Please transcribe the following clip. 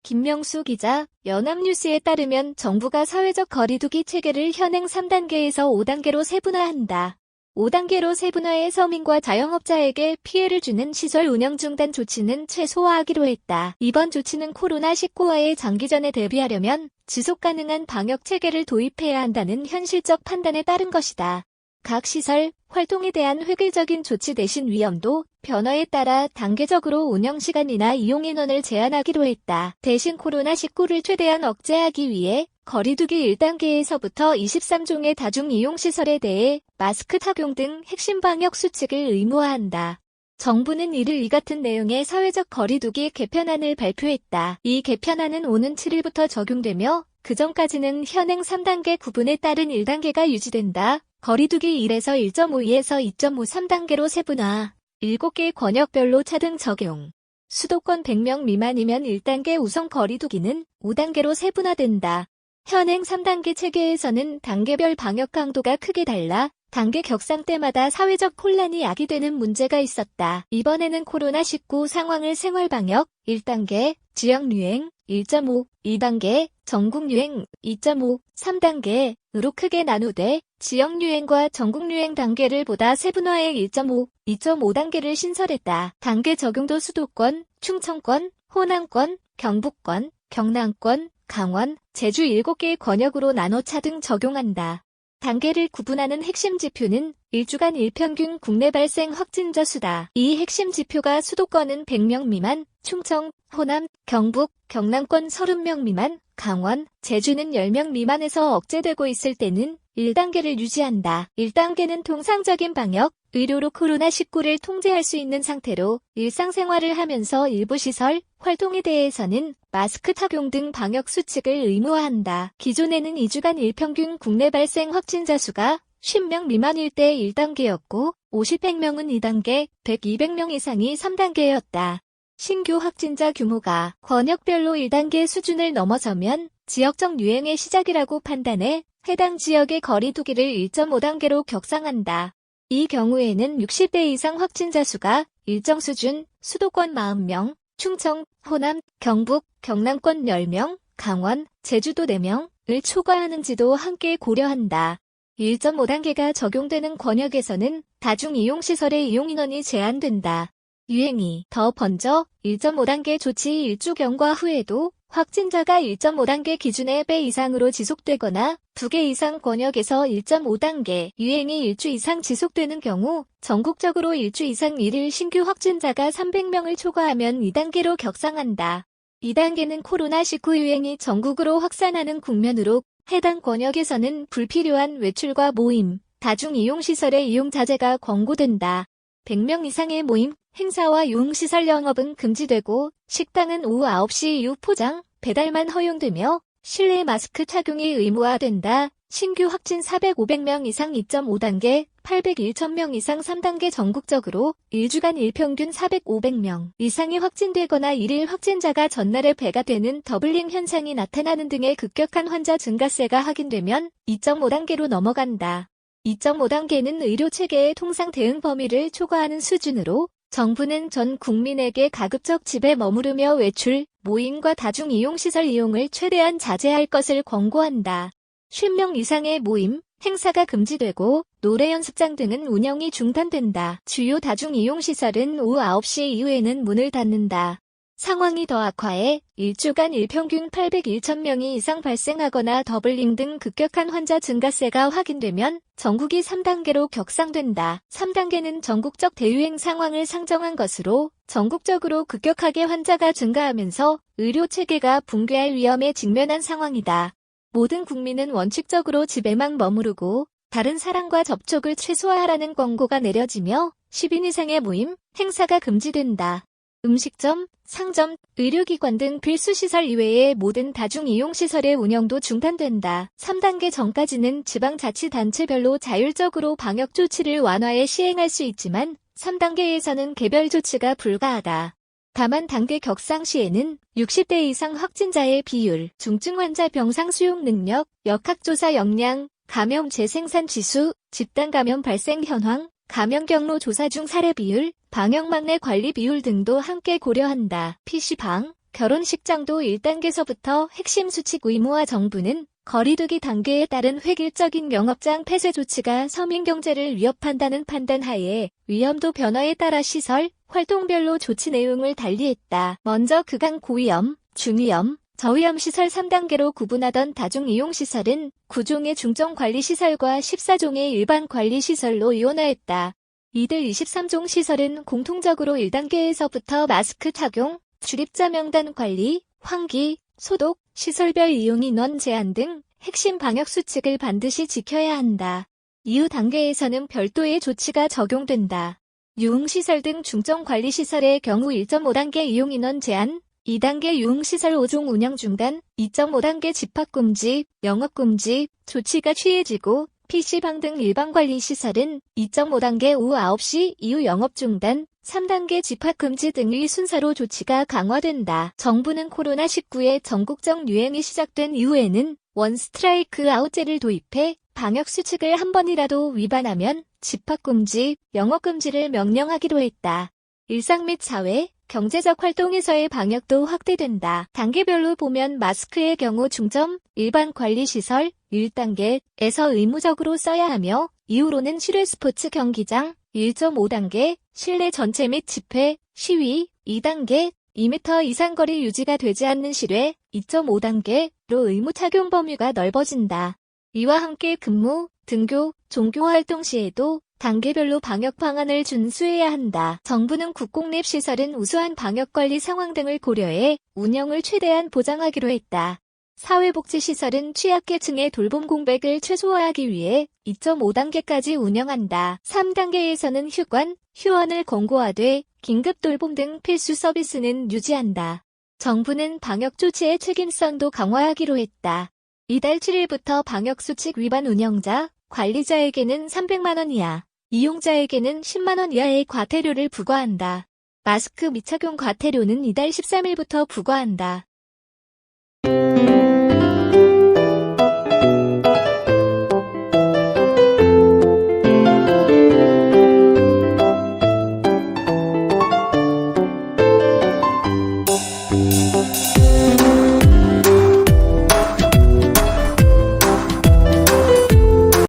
김명수 기자, 연합뉴스에 따르면 정부가 사회적 거리두기 체계를 현행 3단계에서 5단계로 세분화한다. 5단계로 세분화해 서민과 자영업자에게 피해를 주는 시설 운영 중단 조치는 최소화하기로 했다. 이번 조치는 코로나19와의 장기전에 대비하려면 지속 가능한 방역 체계를 도입해야 한다는 현실적 판단에 따른 것이다. 각 시설, 활동에 대한 획일적인 조치 대신 위험도, 변화에 따라 단계적으로 운영시간이나 이용인원을 제한하기로 했다. 대신 코로나19를 최대한 억제하기 위해 거리두기 1단계에서부터 23종의 다중이용시설에 대해 마스크 착용 등 핵심 방역 수칙을 의무화한다. 정부는 이를 이 같은 내용의 사회적 거리두기 개편안을 발표했다. 이 개편안은 오는 7일부터 적용되며 그전까지는 현행 3단계 구분에 따른 1단계가 유지된다. 거리두기 1에서 1.5에서 2.5 3단계로 세분화, 7개 권역별로 차등 적용. 수도권 100명 미만이면 1단계 우선 거리두기는 5단계로 세분화된다. 현행 3단계 체계에서는 단계별 방역 강도가 크게 달라 단계 격상 때마다 사회적 혼란이 야기되는 문제가 있었다. 이번에는 코로나19 상황을 생활방역 1단계, 지역유행 1.5, 2단계, 전국유행 2.5, 3단계으로 크게 나누되 지역유행과 전국유행 단계를 보다 세분화해 1.5, 2.5단계를 신설했다. 단계 적용도 수도권, 충청권, 호남권, 경북권, 경남권, 강원, 제주 7개의 권역으로 나눠 차등 적용한다. 단계를 구분하는 핵심 지표는 일주간 일평균 국내 발생 확진자 수다. 이 핵심 지표가 수도권은 100명 미만, 충청, 호남, 경북, 경남권 30명 미만, 강원, 제주는 10명 미만에서 억제되고 있을 때는 1단계를 유지한다. 1단계는 통상적인 방역, 의료로 코로나19를 통제할 수 있는 상태로 일상생활을 하면서 일부 시설, 활동에 대해서는 마스크 착용 등 방역 수칙을 의무화한다. 기존에는 2주간 일평균 국내 발생 확진자 수가 50명 미만일 때 1단계였고 50~100명은 2단계, 100~200명 이상이 3단계였다. 신규 확진자 규모가 권역별로 1단계 수준을 넘어서면 지역적 유행의 시작이라고 판단해 해당 지역의 거리두기를 1.5단계로 격상한다. 이 경우에는 60대 이상 확진자 수가 일정 수준, 수도권 40명, 충청, 호남, 경북, 경남권 10명, 강원, 제주도 4명을 초과하는지도 함께 고려한다. 1.5단계가 적용되는 권역에서는 다중이용시설의 이용인원이 제한된다. 유행이 더 번져 1.5단계 조치 1주경과 후에도 확진자가 1.5단계 기준의 배 이상으로 지속되거나 2개 이상 권역에서 1.5단계 유행이 1주 이상 지속되는 경우 전국적으로 1주 이상 1일 신규 확진자가 300명을 초과하면 2단계로 격상한다. 2단계는 코로나19 유행이 전국으로 확산하는 국면으로 해당 권역에서는 불필요한 외출과 모임, 다중이용시설의 이용 자제가 권고된다. 100명 이상의 모임, 행사와 유흥시설 영업은 금지되고 식당은 오후 9시 이후 포장, 배달만 허용되며 실내 마스크 착용이 의무화된다. 신규 확진 400~500명 이상 2.5단계, 800~1,000명 이상 3단계 전국적으로 1주간 일평균 400~500명 이상이 확진되거나 1일 확진자가 전날에 배가 되는 더블링 현상이 나타나는 등의 급격한 환자 증가세가 확인되면 2.5단계로 넘어간다. 2.5단계는 의료체계의 통상 대응 범위를 초과하는 수준으로 정부는 전 국민에게 가급적 집에 머무르며 외출, 모임과 다중이용시설 이용을 최대한 자제할 것을 권고한다. 50명 이상의 모임, 행사가 금지되고 노래 연습장 등은 운영이 중단된다. 주요 다중이용시설은 오후 9시 이후에는 문을 닫는다. 상황이 더 악화해 1주간 일평균 800~1,000명이 이상 발생하거나 더블링 등 급격한 환자 증가세가 확인되면 전국이 3단계로 격상된다. 3단계는 전국적 대유행 상황을 상정한 것으로 전국적으로 급격하게 환자가 증가하면서 의료체계가 붕괴할 위험에 직면한 상황이다. 모든 국민은 원칙적으로 집에만 머무르고 다른 사람과 접촉을 최소화하라는 권고가 내려지며 10인 이상의 모임, 행사가 금지된다. 음식점, 상점, 의료기관 등 필수시설 이외의 모든 다중이용시설의 운영도 중단된다. 3단계 전까지는 지방자치단체별로 자율적으로 방역 조치를 완화해 시행할 수 있지만 3단계에서는 개별 조치가 불가하다. 다만 단계 격상 시에는 60대 이상 확진자의 비율, 중증 환자 병상 수용 능력, 역학조사 역량, 감염 재생산 지수, 집단 감염 발생 현황, 감염 경로 조사 중 사례 비율, 방역 막내 관리 비율 등도 함께 고려한다. PC방, 결혼식장도 1단계서부터 핵심 수칙 의무화. 정부는 거리두기 단계에 따른 획일적인 영업장 폐쇄 조치가 서민 경제를 위협한다는 판단하에 위험도 변화에 따라 시설, 활동별로 조치 내용을 달리했다. 먼저 극강 고위험, 중위험, 저위험 시설 3단계로 구분하던 다중이용시설은 9종의 중점관리시설과 14종의 일반관리시설로 이원화했다. 이들 23종 시설은 공통적으로 1단계에서부터 마스크 착용, 출입자 명단 관리, 환기, 소독, 시설별 이용 인원 제한 등 핵심 방역 수칙을 반드시 지켜야 한다. 이후 단계에서는 별도의 조치가 적용된다. 유흥시설 등 중점관리시설의 경우 1.5단계 이용 인원 제한, 2단계 유흥시설 5종 운영 중단, 2.5단계 집합금지, 영업금지 조치가 취해지고 PC방 등 일반관리시설은 2.5단계 오후 9시 이후 영업 중단, 3단계 집합금지 등의 순서로 조치가 강화된다. 정부는 코로나19의 전국적 유행이 시작된 이후에는 원 스트라이크 아웃제를 도입해 방역 수칙을 한 번이라도 위반하면 집합금지, 영업금지를 명령하기로 했다. 일상 및 사회, 경제적 활동에서의 방역도 확대된다. 단계별로 보면 마스크의 경우 중점, 일반 관리시설, 1단계에서 의무적으로 써야 하며 이후로는 실외 스포츠 경기장, 1.5단계, 실내 전체 및 집회, 시위, 2단계, 2m 이상 거리 유지가 되지 않는 실외, 2.5단계로 의무 착용 범위가 넓어진다. 이와 함께 근무, 등교, 종교활동 시에도 단계별로 방역 방안을 준수해야 한다. 정부는 국공립 시설은 우수한 방역관리 상황 등을 고려해 운영을 최대한 보장하기로 했다. 사회복지시설은 취약계층의 돌봄 공백을 최소화하기 위해 2.5단계까지 운영한다. 3단계에서는 휴관, 휴원을 권고하되 긴급 돌봄 등 필수 서비스는 유지한다. 정부는 방역 조치의 책임성도 강화하기로 했다. 이달 7일부터 방역수칙 위반 운영자, 관리자에게는 300만 원 이하, 이용자에게는 10만 원 이하의 과태료를 부과한다. 마스크 미착용 과태료는 이달 13일부터 부과한다.